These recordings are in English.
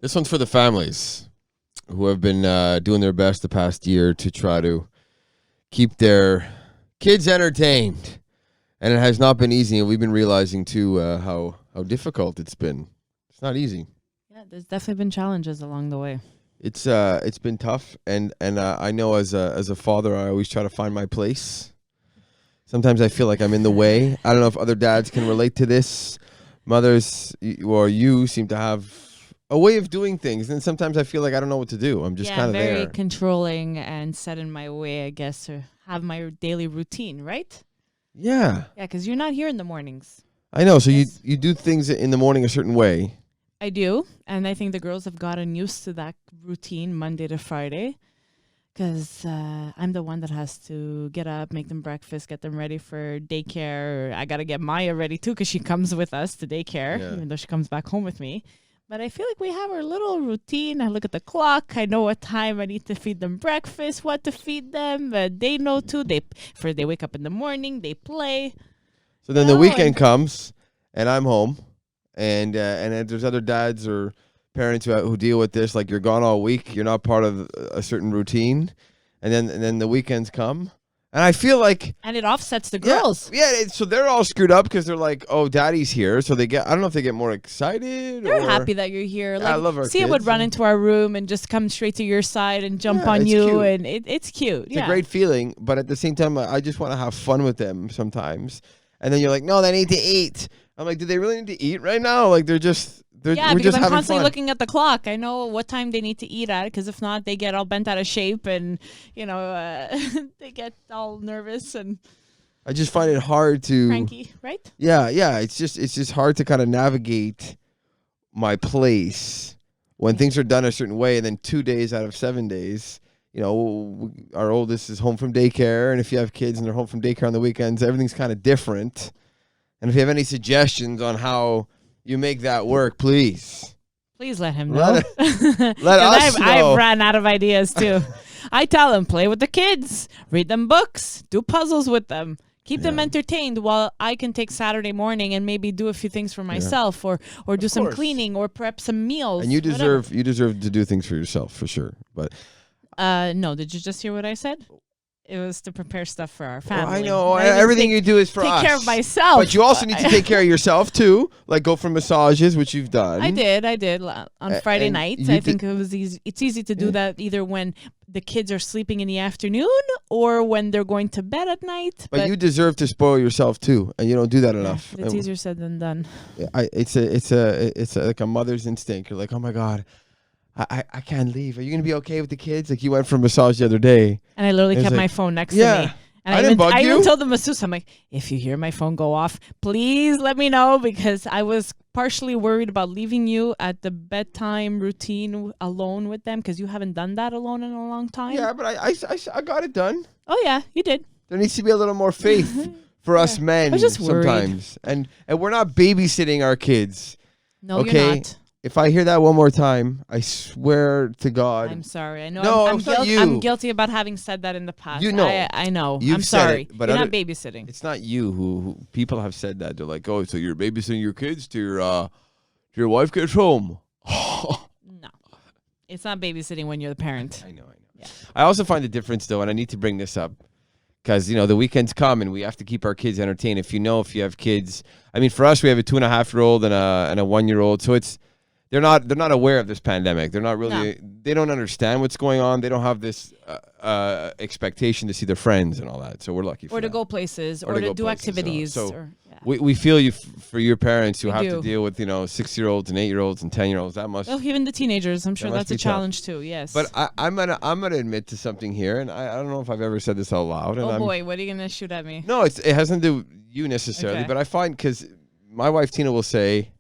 This one's for the families who have been doing their best the past year to try to keep their kids entertained. And it has not been easy. And we've been realizing, too, how difficult it's been. It's not easy. Yeah, there's definitely been challenges along the way. It's been tough. And I know as a father, I always try to find my place. Sometimes I feel like I'm in the way. I don't know if other dads can relate to this. Mothers or you seem to have a way of doing things, and sometimes I feel like I don't know what to do. I'm just kind of there. Very controlling and set in my way, I guess, to have my daily routine, right? Yeah. Yeah, because you're not here in the mornings. I know. So you do things in the morning a certain way. I do, and I think the girls have gotten used to that routine Monday to Friday, because I'm the one that has to get up, make them breakfast, get them ready for daycare. I got to get Maya ready, too, because she comes with us to daycare, even though she comes back home with me. But I feel like we have our little routine. I look at the clock. I know what time I need to feed them breakfast, what to feed them. They know too. They wake up in the morning. They play. So then the weekend comes, and I'm home, and there's other dads or parents who deal with this. Like, you're gone all week. You're not part of a certain routine, and then the weekends come. And I feel like... And it offsets the girls. Yeah, so they're all screwed up because they're like, oh, daddy's here. So I don't know if they get more excited. They're happy that you're here. Like, I love our Sia kids. would run into our room and just come straight to your side and jump on you. Cute. And it's cute. It's a great feeling. But at the same time, I just want to have fun with them sometimes. And then you're like, no, they need to eat. I'm like, do they really need to eat right now? Like, we're just because I'm constantly fun. looking at the clock. I know what time they need to eat at, because if not, they get all bent out of shape and, they get all nervous and I just find it hard to... cranky, right? Yeah. It's just hard to kind of navigate my place when things are done a certain way, and then 2 days out of 7 days, our oldest is home from daycare, and if you have kids and they're home from daycare on the weekends, everything's kind of different. And if you have any suggestions on how you make that work, please let him know. Let us know. I've ran out of ideas too. I tell them, play with the kids, read them books, do puzzles with them, keep them entertained while I can take Saturday morning and maybe do a few things for myself or do some cleaning or prep some meals. And you deserve to do things for yourself, for sure. But no, did you just hear what I said? It was to prepare stuff for our family. I know. Everything you do is for us. Take care of myself. But you also need to take care of yourself, too. Like, go for massages, which you've done. I did. On Friday nights. I think it was easy. It's easy to do that either when the kids are sleeping in the afternoon or when they're going to bed at night. But you deserve to spoil yourself, too. And you don't do that enough. It's easier said than done. It's like a mother's instinct. You're like, oh, my God. I can't leave. Are you going to be okay with the kids? Like, you went for a massage the other day. And I literally kept my phone next to me. And I didn't bug you. I even told the masseuse, I'm like, if you hear my phone go off, please let me know, because I was partially worried about leaving you at the bedtime routine alone with them, because you haven't done that alone in a long time. Yeah, but I got it done. Oh, yeah, you did. There needs to be a little more faith for us men sometimes. And we're not babysitting our kids. No, you're not. If I hear that one more time, I swear to God. I'm sorry. I know. No, I'm guilty about having said that in the past. I know. I'm sorry. But you're not babysitting. It's not you who people have said that. They're like, oh, so you're babysitting your kids till your wife gets home. No, it's not babysitting when you're the parent. I know. Yeah. I also find the difference, though, and I need to bring this up, because, the weekends come and we have to keep our kids entertained. If you have kids, I mean, for us, we have a 2.5-year-old and a 1-year-old, so it's... They're not aware of this pandemic. They're not really. No. They don't understand what's going on. They don't have this expectation to see their friends and all that. So we're lucky. Or to go places, or to do activities. We feel you for your parents who have to deal with 6-year-olds and 8-year-olds and 10-year-olds. That must. Oh, even the teenagers. I'm sure that's a challenge too. Yes. But I'm gonna admit to something here, and I don't know if I've ever said this out loud. And boy, what are you gonna shoot at me? No, it hasn't to do with you necessarily, but I find, because my wife Tina will say.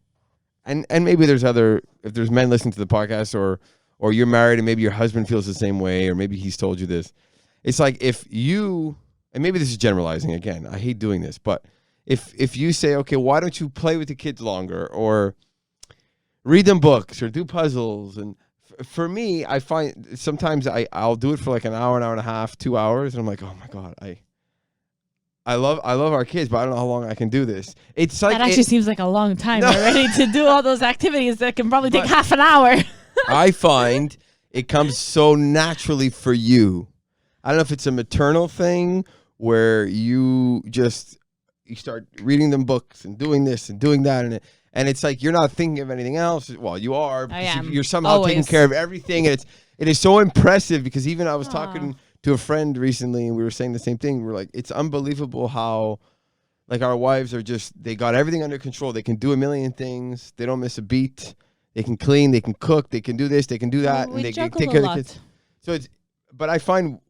And maybe if there's men listening to the podcast, or you're married and maybe your husband feels the same way, or maybe he's told you this. It's like, if you, and maybe this is generalizing again, I hate doing this, but if you say, okay, why don't you play with the kids longer, or read them books, or do puzzles, and for me, I find sometimes I'll do it for like an hour and a half, 2 hours, and I'm like, oh my God, I love our kids, but I don't know how long I can do this. It's like that actually seems like a long time already to do all those activities that can probably take half an hour. I find it comes so naturally for you. I don't know if it's a maternal thing where you start reading them books and doing this and doing that, and it's like you're not thinking of anything else. Well, you are. I am. You're somehow Always. taking care of everything, and it is so impressive because even I was talking to a friend recently, and we were saying the same thing. We were like, it's unbelievable how, like, our wives are they got everything under control. They can do a million things. They don't miss a beat. They can clean. They can cook. They can do this. They can do that. We and they can juggle take care a of the lot. kids. So but I find,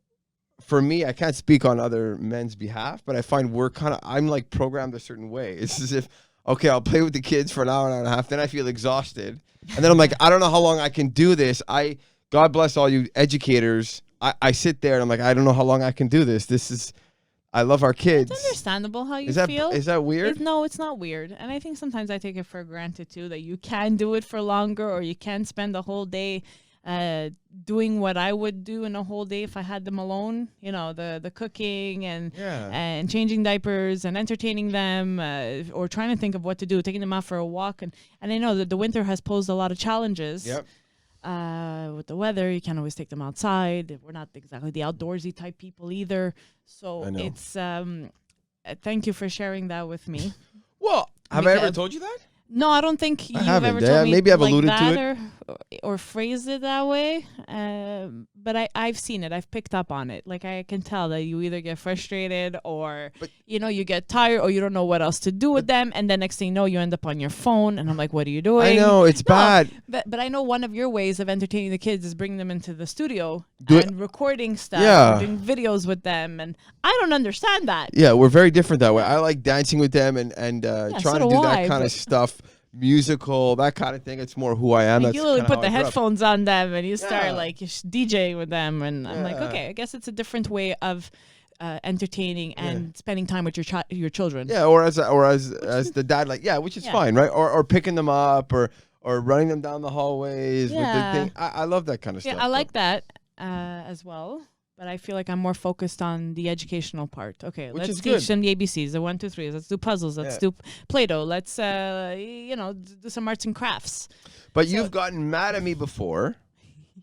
for me, I can't speak on other men's behalf, but I find I'm like programmed a certain way. It's as if, okay, I'll play with the kids for an hour and a half. Then I feel exhausted. And then I'm like, I don't know how long I can do this. God bless all you educators. I sit there and I'm like, I don't know how long I can do this. I love our kids. It's understandable how you feel. Is that weird? No, it's not weird. And I think sometimes I take it for granted too, that you can do it for longer, or you can spend the whole day doing what I would do in a whole day if I had them alone. You know, the cooking and changing diapers and entertaining them, or trying to think of what to do, taking them out for a walk. And I know that the winter has posed a lot of challenges. Yep. With the weather, you can't always take them outside. We're not exactly the outdoorsy type people either. So it's thank you for sharing that with me. Well, have I ever told you that? No, I don't think you've haven't. ever told me Maybe I've like alluded that to or phrased it that way. But I've seen it. I've picked up on it. Like, I can tell that you either get frustrated or, you get tired, or you don't know what else to do with them. And then next thing you know, you end up on your phone. And I'm like, what are you doing? I know, it's bad. But I know one of your ways of entertaining the kids is bringing them into the studio recording stuff, and doing videos with them. And I don't understand that. Yeah, we're very different that way. I like dancing with them and trying to do that kind of stuff. Musical, that kind of thing. It's more who I am. Like, you literally put the headphones on them and you start like DJing with them, and I'm like, okay, I guess it's a different way of entertaining and spending time with your children. Yeah, or as the dad, like, which is fine, right? Or picking them up or running them down the hallways with the thing. I love that kind of stuff. Yeah, I like that as well. But I feel like I'm more focused on the educational part. Okay, let's teach them the ABCs, the 1, 2, 3. Let's do puzzles. Let's do Play-Doh. Let's do some arts and crafts. But you've gotten mad at me before.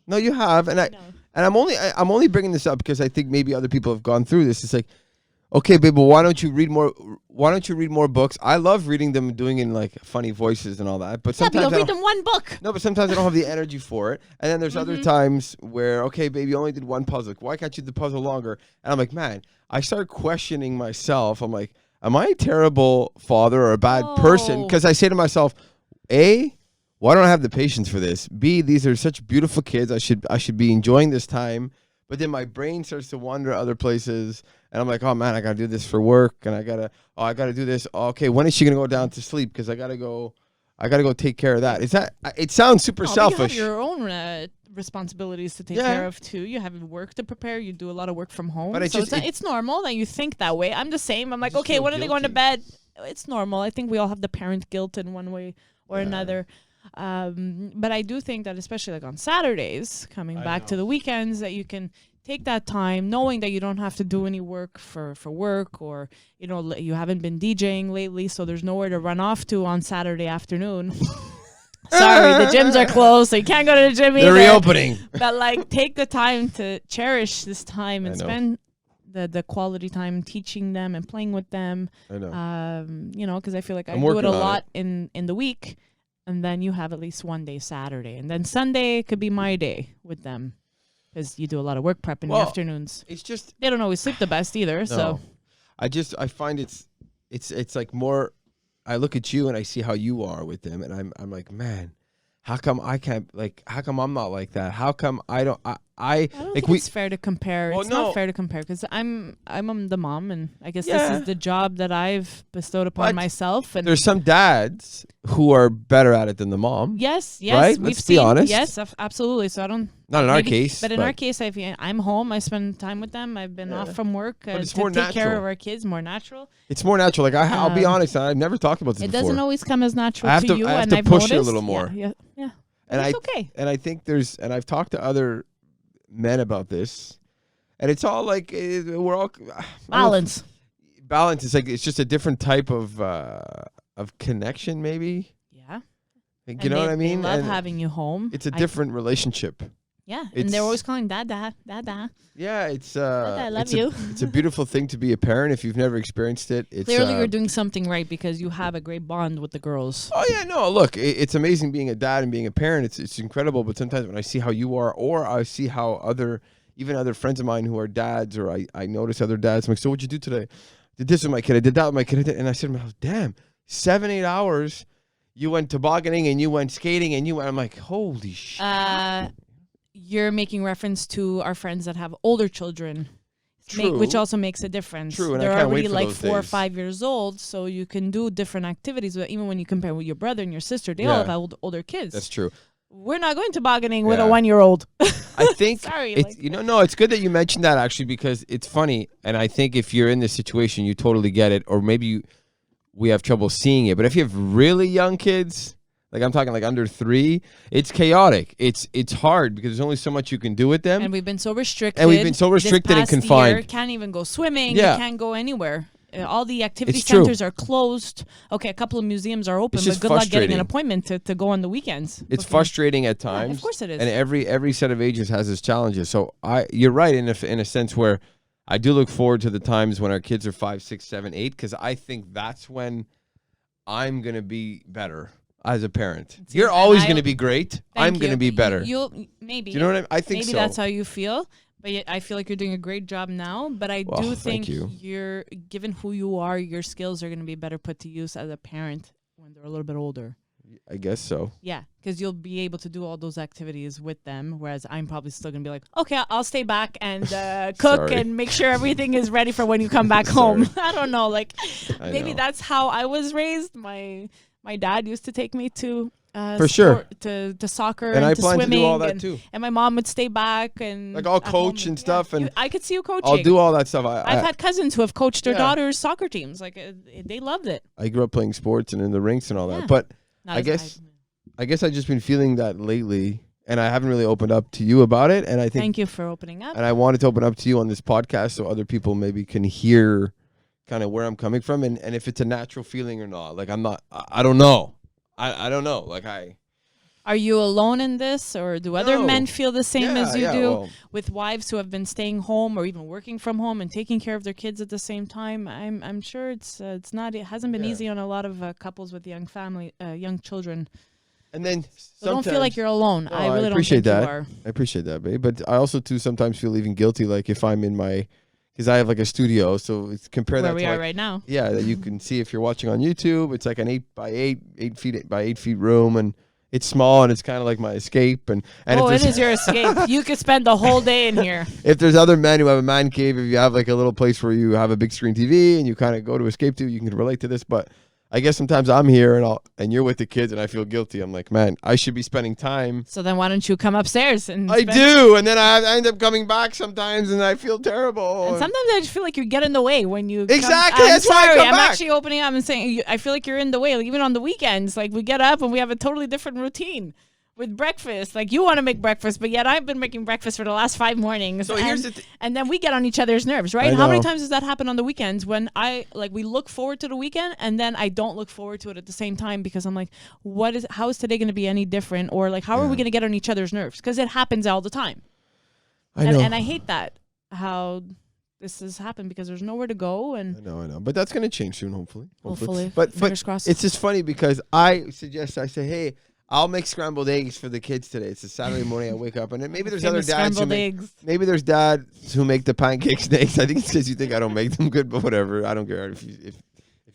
No, you have, and I'm only bringing this up because I think maybe other people have gone through this. It's like, okay, babe, but why don't you read more? Why don't you read more books? I love reading them, doing in like funny voices and all that. But sometimes you'll read them one book. No, but sometimes I don't have the energy for it. And then there's other times where, okay, babe, you only did one puzzle. Why can't you do the puzzle longer? And I'm like, man, I start questioning myself. I'm like, am I a terrible father or a bad person? Because I say to myself, A, why don't I have the patience for this? B, these are such beautiful kids. I should be enjoying this time. But then my brain starts to wander other places, and I'm like, oh man, I gotta do this for work, and I gotta do this. Oh, okay, when is she gonna go down to sleep? Because I gotta go take care of that. It sounds super selfish. You have your own responsibilities to take care of too. You have work to prepare. You do a lot of work from home. But it's normal that you think that way. I'm the same. I'm like, okay, when are they going to bed? It's normal. I think we all have the parent guilt in one way or another. But I do think that, especially like on Saturdays, coming back to the weekends, that you can take that time knowing that you don't have to do any work for work, or you haven't been DJing lately, so there's nowhere to run off to on Saturday afternoon. Sorry, the gyms are closed, so you can't go to the gym either. They're reopening. But like, take the time to cherish this time and spend the quality time teaching them and playing with them. I know. Because I feel like I do it a lot in the week. And then you have at least one day Saturday. And then Sunday could be my day with them, because you do a lot of work prep in the afternoons. It's just, they don't always sleep the best either. No. So I find it's like more, I look at you and I see how you are with them, and I'm like, man, how come I can't, like, how come I'm not like that? How come I don't think it's fair to compare. It's not fair to compare, because I'm the mom, and I guess this is the job that I've bestowed upon myself. And there's some dads who are better at it than the mom. Yes, right? Let's be honest. Yes, absolutely. So I don't. Not in our case. But in our case, I'm home. I spend time with them. I've been off from work to take care of our kids. More natural. It's more natural. Like, I'll be honest, I've never talked about this before. It doesn't always come as natural to you. I have and to I've push noticed, it a little more. Yeah. And it's okay. And I think and I've talked to other men about this, and it's all like, we're all balance. Balance is like, it's just a different type of connection, maybe. Yeah. You know what I mean? They love And having you home. it's a different relationship. Yeah, and they're always calling Dada. Yeah, it's Dada, I love you. It's a beautiful thing to be a parent if you've never experienced it. It's, Clearly, you're doing something right because you have a great bond with the girls. Oh yeah, no, look, it's amazing being a dad and being a parent. It's incredible. But sometimes when I see how you are, or I see how even other friends of mine who are dads, or I notice other dads, I'm like, so what'd you do today? Did this with my kid. I did that with my kid. And I said to myself, damn, 7-8 hours. You went tobogganing and you went skating and you went. I'm like, holy shit. You're making reference to our friends that have older children, True. Which also makes a difference. True, and they're I can't already wait for like those 4 or days. 5 years old, so you can do different activities. But even when you compare with your brother and your sister, they all have older kids. That's true. We're not going tobogganing with a 1-year-old. I think Sorry, it's, no, it's good that you mentioned that actually, because it's funny, and I think if you're in this situation, you totally get it, or maybe we have trouble seeing it. But if you have really young kids, like I'm talking like under 3, it's chaotic. It's hard because there's only so much you can do with them. And we've been so restricted. And confined. Year, can't even go swimming. Yeah. You can't go anywhere. All the activity It's true. centers are closed. Okay, a couple of museums are open, It's but just good luck getting an frustrating. appointment to go on the weekends. It's Okay. frustrating at times. of course it is. And every set of ages has its challenges. So you're right in a sense where I do look forward to the times when our kids are 5, 6, 7, 8, because I think that's when I'm gonna be better as a parent. You're always gonna be great. I'm gonna be better. You'll maybe. Do you know what I mean? I think maybe so. that's how you feel. But I feel like you're doing a great job now. But I do thank think you. you're, given who you are, your skills are going to be better put to use as a parent when they're a little bit older. I guess so. Yeah, because you'll be able to do all those activities with them, whereas I'm probably still going to be like, okay, I'll stay back and cook and make sure everything is ready for when you come back home. I don't know. Like, maybe that's how I was raised. My dad used to take me to for sure to soccer and I to plan swimming to do all that too. And my mom would stay back and Like I'll coach and stuff, and I could see you coaching. I'll do all that stuff. I've had cousins who have coached their daughters' soccer teams. Like they loved it. I grew up playing sports and in the rinks and all that, Yeah. but Not I as guess I've just been feeling that lately, and I haven't really opened up to you about it. And I think Thank you for opening up. And I wanted to open up to you on this podcast so other people maybe can hear kind of where I'm coming from and if it's a natural feeling or not. Like I don't know. I don't know. Like Are you alone in this, or do other men feel the same as you do with wives who have been staying home or even working from home and taking care of their kids at the same time? I'm sure it hasn't been easy on a lot of couples with young children. And then So don't feel like you're alone. No, I really appreciate don't think that. you are. I appreciate that, babe. But I also too sometimes feel even guilty, like if I'm in because I have like a studio, so compare Where that we to are like, right now. Yeah, that you can see if you're watching on YouTube. It's like an 8 feet room, and it's small, and it's kind of like my escape. And it is your escape. You could spend the whole day in here. If there's other men who have a man cave, if you have like a little place where you have a big screen TV and you kind of go to escape to, you can relate to this. But I guess sometimes I'm here and you're with the kids and I feel guilty. I'm like, man, I should be spending time. So then why don't you come upstairs and I do, and then I end up coming back sometimes, and I feel terrible. And sometimes I just feel like you get in the way when you Exactly. I'm That's why I sorry. come I'm back. actually opening up and saying I feel like you're in the way. Like even on the weekends, like we get up and we have a totally different routine with breakfast. Like you want to make breakfast, but yet I've been making breakfast for the last 5 mornings. So here's the and then we get on each other's nerves, right? I How many know. times does that happen on the weekends when we look forward to the weekend and then I don't look forward to it at the same time because I'm like, how is today going to be any different? Or like, how are we going to get on each other's nerves? Because it happens all the time. I know. And I hate that, how this has happened because there's nowhere to go. And I know. But that's going to change soon, hopefully. Hopefully. Fingers crossed. It's just funny because I say, hey, I'll make scrambled eggs for the kids today. It's a Saturday morning. I wake up, and then maybe there's other dads maybe there's dads who make the pancakes and eggs. I think it's because you think I don't make them good, but whatever. I don't care if you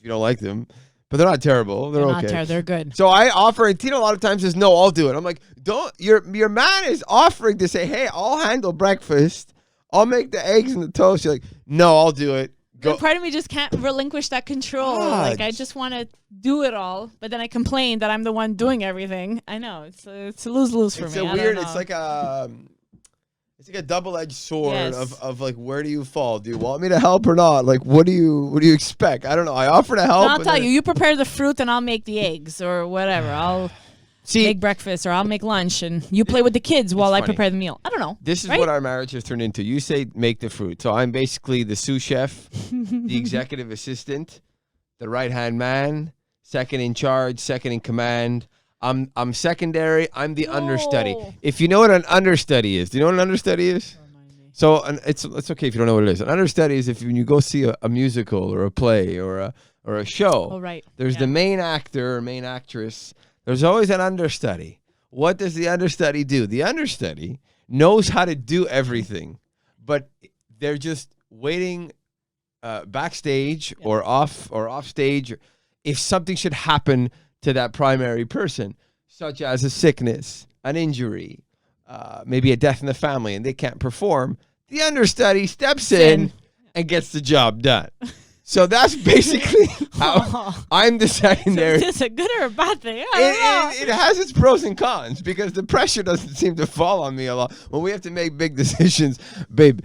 don't like them. But they're not terrible. They're okay. Not terrible. They're good. So I offer, and Tina a lot of times says, no, I'll do it. I'm like, don't. Your man is offering to say, hey, I'll handle breakfast. I'll make the eggs and the toast. You're like, no, I'll do it. But part of me just can't relinquish that control. God. Like I just want to do it all, but then I complain that I'm the one doing everything. I know it's a lose-lose for me. It's a weird. It's like a double-edged sword of like, where do you fall? Do you want me to help or not? Like, what do you expect? I don't know. I offer to help. No, I'll tell you. You prepare the fruit and I'll make the eggs or whatever. I'll make breakfast or I'll make lunch and you play with the kids while I prepare the meal. I don't know. This is what our marriage has turned into. You say make the fruit. So I'm basically the sous chef, the executive assistant, the right-hand man, second in charge, second in command. I'm secondary. I'm the understudy. If you know what an understudy is, do you know what an understudy is? So it's okay if you don't know what it is. An understudy is when you go see a musical or a play or a show. Oh, right. There's the main actor or main actress. There's always an understudy. What does the understudy do? The understudy knows how to do everything, but they're just waiting backstage or off stage if something should happen to that primary person, such as a sickness, an injury, maybe a death in the family, and they can't perform. The understudy steps in and gets the job done. So that's basically how I'm the secondary. So is this a good or a bad thing? It has its pros and cons because the pressure doesn't seem to fall on me a lot. When we have to make big decisions, babe,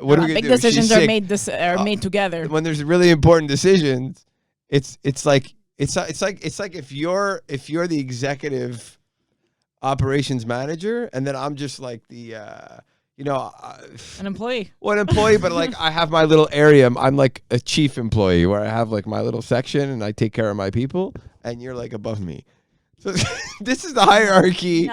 what are we going to do? Big decisions are made together. When there's really important decisions, it's like if you're the executive operations manager, and then I'm just like the an employee. Well, an employee, but like I have my little area. I'm like a chief employee where I have like my little section and I take care of my people, and you're like above me. So this is the hierarchy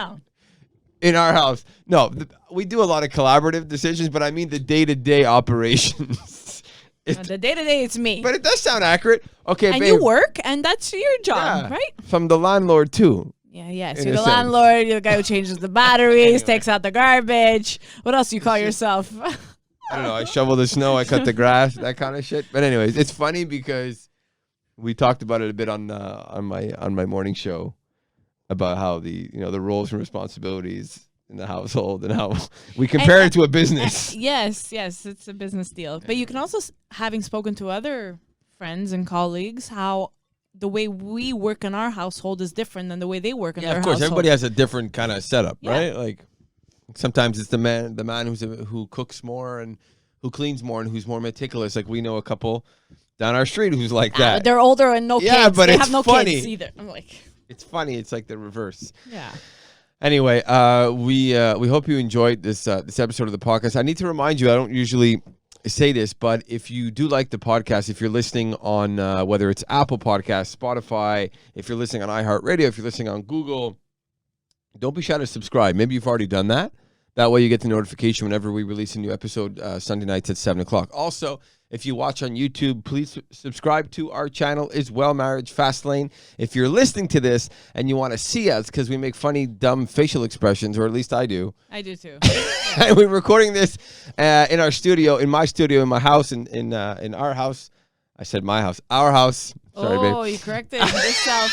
in our house. No, we do a lot of collaborative decisions, but I mean the day-to-day operations. The day-to-day, it's me. But it does sound accurate. Okay, and babe. You work, and that's your job, right? From the landlord too. Yeah. So you're the landlord, you're the guy who changes the batteries, takes out the garbage. What else do you call yourself? I don't know. I shovel the snow, I cut the grass, that kind of shit. But anyways, it's funny because we talked about it a bit on my morning show about how the roles and responsibilities in the household and how we compare it to a business. Yes, it's a business deal. But you can also, having spoken to other friends and colleagues, how the way we work in our household is different than the way they work in their household. Of course, everybody has a different kind of setup, right? Like sometimes it's the man who cooks more and who cleans more and who's more meticulous. Like we know a couple down our street who's like that. They're older and no kids. Yeah, but they it's have no funny. kids either. I'm like, it's funny. It's like the reverse. Yeah. Anyway, we hope you enjoyed this episode of the podcast. I need to remind you, I don't usually say this, but if you do like the podcast, if you're listening on whether it's Apple Podcasts, Spotify, if you're listening on iHeartRadio, if you're listening on Google, don't be shy to subscribe. Maybe you've already done that. That way you get the notification whenever we release a new episode Sunday nights at 7 o'clock. Also, if you watch on YouTube, please subscribe to our channel as well, Marriage Fastlane. If you're listening to this and you want to see us, because we make funny, dumb facial expressions, or at least I do. I do too. And we're recording this in our studio, in my studio, in my house, in our house. I said my house, our house. Sorry, babe. Oh, you corrected yourself.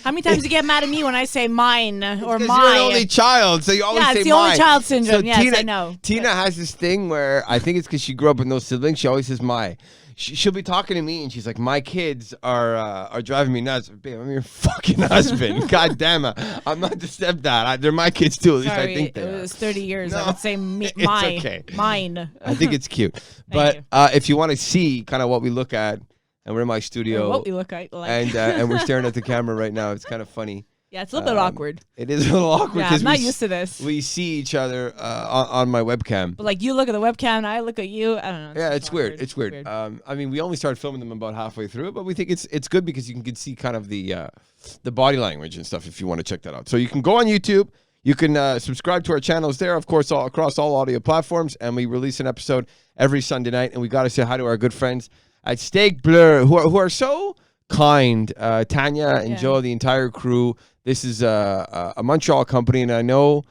How many times do you get mad at me when I say mine or mine? mine? You're an only child, so you always say mine. Yeah, it's the only child syndrome. So yes, I know. Tina has this thing where I think it's because she grew up with no siblings. She always says my. She'll be talking to me and she's like, my kids are driving me nuts. Babe, I'm your fucking husband. God damn it. I'm not the stepdad. They're my kids too. At least I think they are. It was 30 years. No, I would say mine. I think it's cute. But if you want to see kind of what we look at, and we're in my studio. What we look like. And we're staring at the camera right now. It's kind of funny. Yeah, it's a little bit awkward. It is a little awkward. Yeah, I'm not used to this. We see each other on my webcam. But like you look at the webcam and I look at you. I don't know. Yeah, it's weird. It's weird. I mean, we only started filming them about halfway through, but we think it's good because you can see kind of the body language and stuff if you want to check that out. So you can go on YouTube. You can subscribe to our channels there, of course, across all audio platforms. And we release an episode every Sunday night. And we got to say hi to our good friends at Steak Bleu, who are so kind. Tanya and Joe, the entire crew. This is a Montreal company, and I know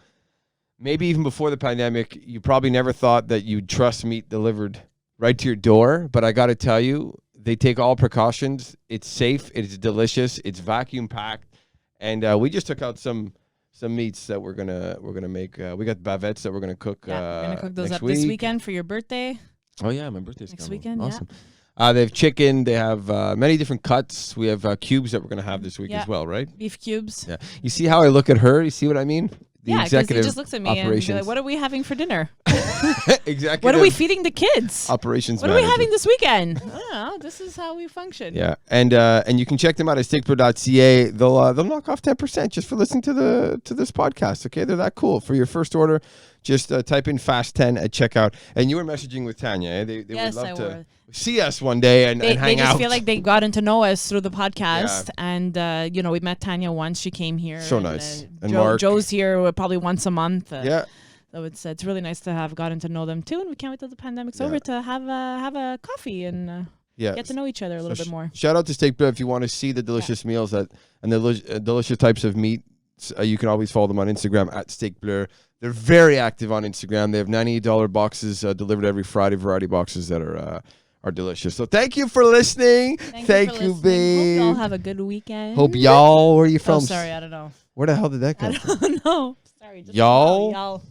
maybe even before the pandemic, you probably never thought that you'd trust meat delivered right to your door. But I got to tell you, they take all precautions. It's safe. It's delicious. It's vacuum packed, and we just took out some meats that we're gonna make. We got bavettes that we're gonna cook. We're gonna cook those up week. This weekend for your birthday. Oh yeah, my birthday's next coming. weekend. Awesome. They have chicken. They have many different cuts. We have cubes that we're going to have this week as well, right? Beef cubes. Yeah. You see how I look at her? You see what I mean? The because he executive just looks at me operations. and be like, what are we having for dinner? Executive. What are we feeding the kids? Operations What are manager. we having this weekend? I don't know. This is how we function. Yeah, and you can check them out at steakpro.ca. They'll knock off 10% just for listening to this podcast. Okay, they're that cool. For your first order, just type in fast10 at checkout. And you were messaging with Tanya. Eh? They Yes, would I love to were. see us one day and hang out. They just feel like they gotten to know us through the podcast, and we met Tanya once. She came here. So nice. And Mark. Joe's here probably once a month. Yeah. So it's really nice to have gotten to know them too, and we can't wait till the pandemic's over to have a coffee and get to know each other a little bit more. Shout out to Steak Bleu if you want to see the delicious meals and the delicious types of meat. You can always follow them on Instagram at Steak Bleu. They're very active on Instagram. They have $98 boxes delivered every Friday, variety boxes that are delicious. So thank you for listening. Thank you, babe. Hope y'all have a good weekend. Hope y'all. Where are you from? Oh, sorry, I don't know. Where the hell did that come from? I don't know. Sorry, just Y'all? y'all.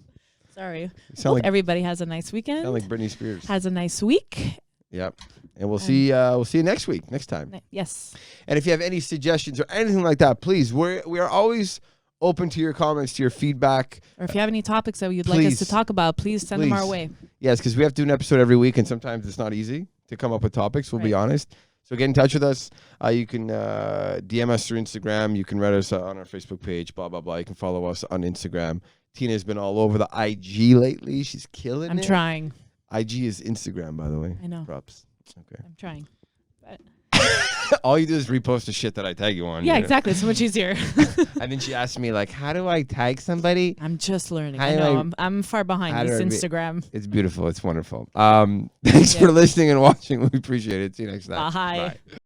Sorry. Sound Hope like, everybody has a nice weekend. sound like Britney Spears. Has a nice week. Yep. And we'll see you next week, next time. Yes. And if you have any suggestions or anything like that, please, we are always open to your comments, to your feedback. Or if you have any topics that you'd like us to talk about, please send them our way. Yes, because we have to do an episode every week, and sometimes it's not easy to come up with topics, we'll be honest. So get in touch with us. You can DM us through Instagram. You can read us on our Facebook page, blah, blah, blah. You can follow us on Instagram. Tina's been all over the IG lately. She's killing it. I'm trying. IG is Instagram, by the way. I know. Props. Okay. I'm trying. But all you do is repost the shit that I tag you on. Yeah, exactly. It's so much easier. And then she asked me, like, how do I tag somebody? I'm just learning. I know. I'm far behind this Instagram. It's beautiful. It's wonderful. Thanks for listening and watching. We appreciate it. See you next time. Bye. Bye.